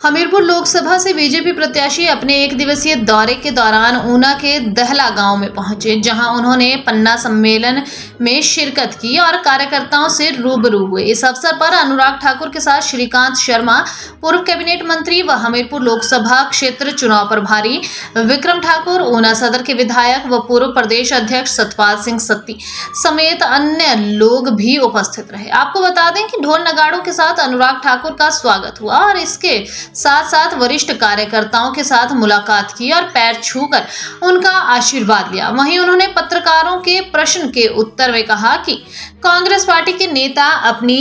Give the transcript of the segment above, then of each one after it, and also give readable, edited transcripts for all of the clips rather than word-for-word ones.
हमीरपुर लोकसभा से बीजेपी प्रत्याशी अपने एक दिवसीय दौरे के दौरान ऊना के दहला गांव में पहुंचे, जहां उन्होंने पन्ना सम्मेलन में शिरकत की और कार्यकर्ताओं से रूबरू हुए। इस अवसर पर अनुराग ठाकुर के साथ श्रीकांत शर्मा, पूर्व कैबिनेट मंत्री व हमीरपुर लोकसभा क्षेत्र चुनाव प्रभारी विक्रम ठाकुर, ऊना सदर के विधायक व पूर्व प्रदेश अध्यक्ष सतपाल सिंह सत्ती समेत अन्य लोग भी उपस्थित रहे। आपको बता दें कि ढोल नगाड़ों के साथ अनुराग ठाकुर का स्वागत हुआ और इसके साथ साथ वरिष्ठ कार्यकर्ताओं के साथ मुलाकात की और पैर छूकर उनका आशीर्वाद लिया। वहीं उन्होंने पत्रकारों के प्रश्न के उत्तर में कहा कि कांग्रेस पार्टी के नेता अपनी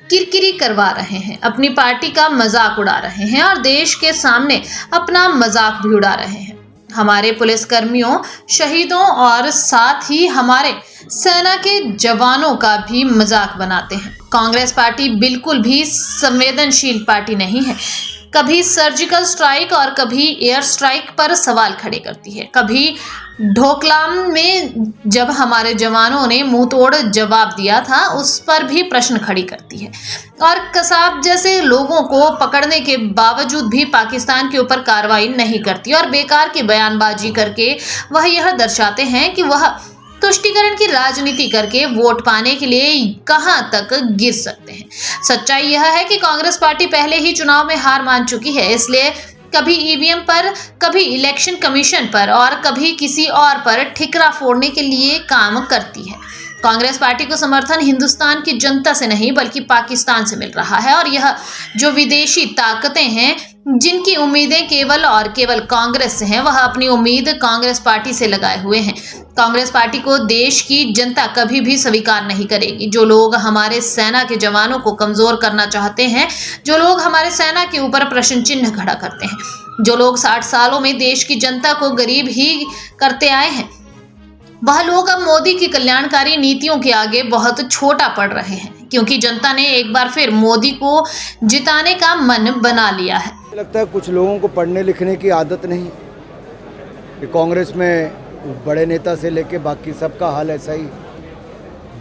किरकिरी करवा रहे हैं, अपनी पार्टी का मजाक उड़ा रहे हैं और देश के सामने अपना मजाक भी उड़ा रहे हैं। हमारे पुलिसकर्मियों, शहीदों और साथ ही हमारे सेना के जवानों का भी मजाक बनाते हैं। कांग्रेस पार्टी बिल्कुल भी संवेदनशील पार्टी नहीं है। कभी सर्जिकल स्ट्राइक और कभी एयर स्ट्राइक पर सवाल खड़े करती है। कभी ढोकलाम में जब हमारे जवानों ने मुंह तोड़ जवाब दिया था, उस पर भी प्रश्न खड़ी करती है और कसाब जैसे लोगों को पकड़ने के बावजूद भी पाकिस्तान के ऊपर कार्रवाई नहीं करती और बेकार की बयानबाजी करके वह यह दर्शाते हैं कि वह तुष्टीकरण की राजनीति करके वोट पाने के लिए कहां तक गिर सकते हैं। सच्चाई यह है कि कांग्रेस पार्टी पहले ही चुनाव में हार मान चुकी है, इसलिए कभी ईवीएम पर, कभी इलेक्शन कमीशन पर और कभी किसी और पर ठिकरा फोड़ने के लिए काम करती है। कांग्रेस पार्टी को समर्थन हिंदुस्तान की जनता से नहीं बल्कि पाकिस्तान से मिल रहा है और यह जो विदेशी ताकतें हैं जिनकी उम्मीदें केवल और केवल कांग्रेस से हैं, वह अपनी उम्मीद कांग्रेस पार्टी से लगाए हुए हैं। कांग्रेस पार्टी को देश की जनता कभी भी स्वीकार नहीं करेगी। जो लोग हमारे सेना के जवानों को कमजोर करना चाहते हैं, जो लोग हमारे सेना के ऊपर प्रश्न चिन्ह खड़ा करते हैं, जो लोग 60 सालों में देश की जनता को गरीब ही करते आए हैं, वह लोग अब मोदी की कल्याणकारी नीतियों के आगे बहुत छोटा पड़ रहे हैं, क्योंकि जनता ने एक बार फिर मोदी को जिताने का मन बना लिया है। लगता है कुछ लोगों को पढ़ने लिखने की आदत नहीं कि कांग्रेस में बड़े नेता से लेके बाकी सबका हाल ऐसा ही।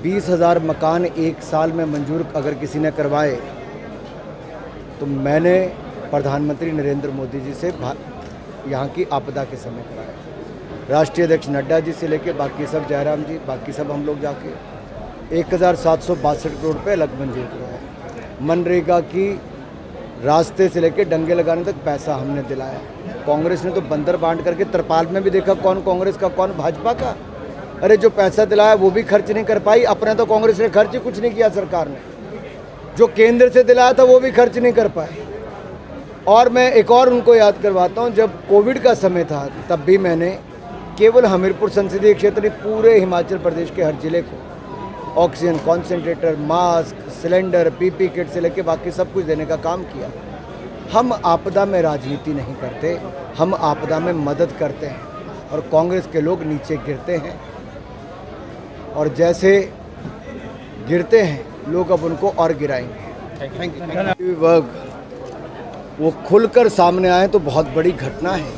20,000 मकान एक साल में मंजूर अगर किसी ने करवाए तो मैंने प्रधानमंत्री नरेंद्र मोदी जी से यहाँ की आपदा के समय कराया। राष्ट्रीय अध्यक्ष नड्डा जी से लेके बाकी सब, जयराम जी, बाकी सब हम लोग जाके 1,762 करोड़ रुपये अलग मंजूर कराया। मनरेगा की रास्ते से लेके डंगे लगाने तक पैसा हमने दिलाया। कांग्रेस ने तो बंदर बांट करके तरपाल में भी देखा कौन कांग्रेस का कौन भाजपा का। अरे जो पैसा दिलाया वो भी खर्च नहीं कर पाई। अपना तो कांग्रेस ने खर्च ही कुछ नहीं किया सरकार ने। जो केंद्र से दिलाया था वो भी खर्च नहीं कर पाए। और मैं एक और उनको याद करवाता हूँ, जब कोविड का समय था तब भी मैंने केवल हमीरपुर संसदीय क्षेत्र में पूरे हिमाचल प्रदेश के हर जिले को oxygen concentrator, mask, cylinder, PP kit से लेके बाकी सब कुछ देने का काम किया। हम आपदा में राजनीति नहीं करते, हम आपदा में मदद करते हैं और कांग्रेस के लोग नीचे गिरते हैं और जैसे गिरते हैं लोग अब उनको और गिराएंगे। विभाग वो खुलकर सामने आए तो बहुत बड़ी घटना है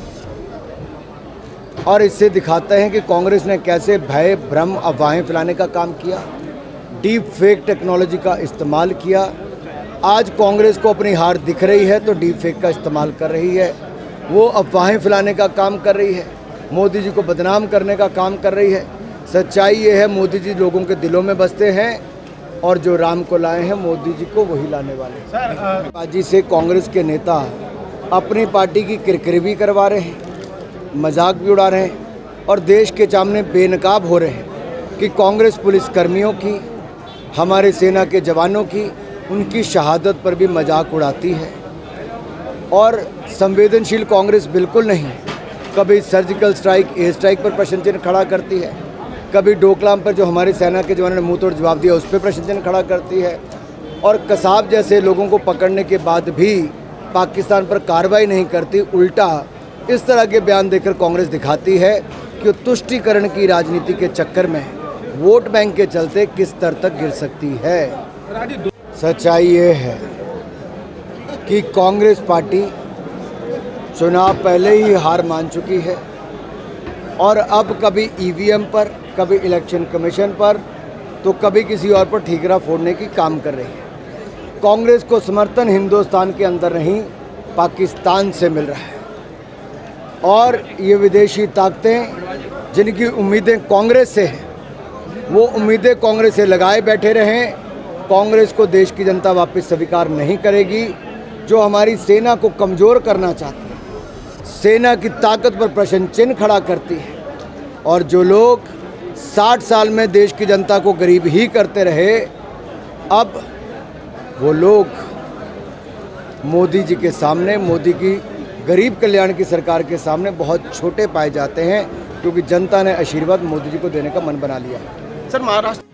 और इससे दिखाते हैं कि कांग्रेस ने कैसे भय, भ्रम, अफवाहें फैलाने का काम किया, डीप फेक टेक्नोलॉजी का इस्तेमाल किया। आज कांग्रेस को अपनी हार दिख रही है तो डीप फेक का इस्तेमाल कर रही है, वो अफवाहें फैलाने का काम कर रही है, मोदी जी को बदनाम करने का काम कर रही है। सच्चाई ये है, मोदी जी लोगों के दिलों में बसते हैं और जो राम को लाए हैं मोदी जी को वही लाने वाले। बाजी से कांग्रेस के नेता अपनी पार्टी की किरकिरी भी करवा रहे हैं, मजाक भी उड़ा रहे हैं और देश के सामने बेनकाब हो रहे हैं कि कांग्रेस पुलिस कर्मियों की, हमारे सेना के जवानों की, उनकी शहादत पर भी मजाक उड़ाती है। और संवेदनशील कांग्रेस बिल्कुल नहीं। कभी सर्जिकल स्ट्राइक, एयर स्ट्राइक पर प्रश्न चिन्ह खड़ा करती है, कभी डोकलाम पर जो हमारी सेना के जवानों ने मुंह तोड़ जवाब दिया उस पर प्रश्न चिन्ह खड़ा करती है और कसाब जैसे लोगों को पकड़ने के बाद भी पाकिस्तान पर कार्रवाई नहीं करती। उल्टा इस तरह के बयान देकर कांग्रेस दिखाती है कि तुष्टीकरण की राजनीति के चक्कर में वोट बैंक के चलते किस स्तर तक गिर सकती है। सच्चाई ये है कि कांग्रेस पार्टी चुनाव पहले ही हार मान चुकी है और अब कभी ईवीएम पर, कभी इलेक्शन कमीशन पर तो कभी किसी और पर ठीकरा फोड़ने की काम कर रही है। कांग्रेस को समर्थन हिंदुस्तान के अंदर नहीं पाकिस्तान से मिल रहा है। और ये विदेशी ताकतें जिनकी उम्मीदें कांग्रेस से हैं, वो उम्मीदें कांग्रेस से लगाए बैठे रहें। कांग्रेस को देश की जनता वापस स्वीकार नहीं करेगी। जो हमारी सेना को कमज़ोर करना चाहती है, सेना की ताकत पर प्रश्न चिन्ह खड़ा करती है, और जो लोग 60 साल में देश की जनता को गरीब ही करते रहे, अब वो लोग मोदी जी के सामने, मोदी की गरीब कल्याण की सरकार के सामने बहुत छोटे पाए जाते हैं, क्योंकि जनता ने आशीर्वाद मोदी जी को देने का मन बना लिया है। सर महाराष्ट्र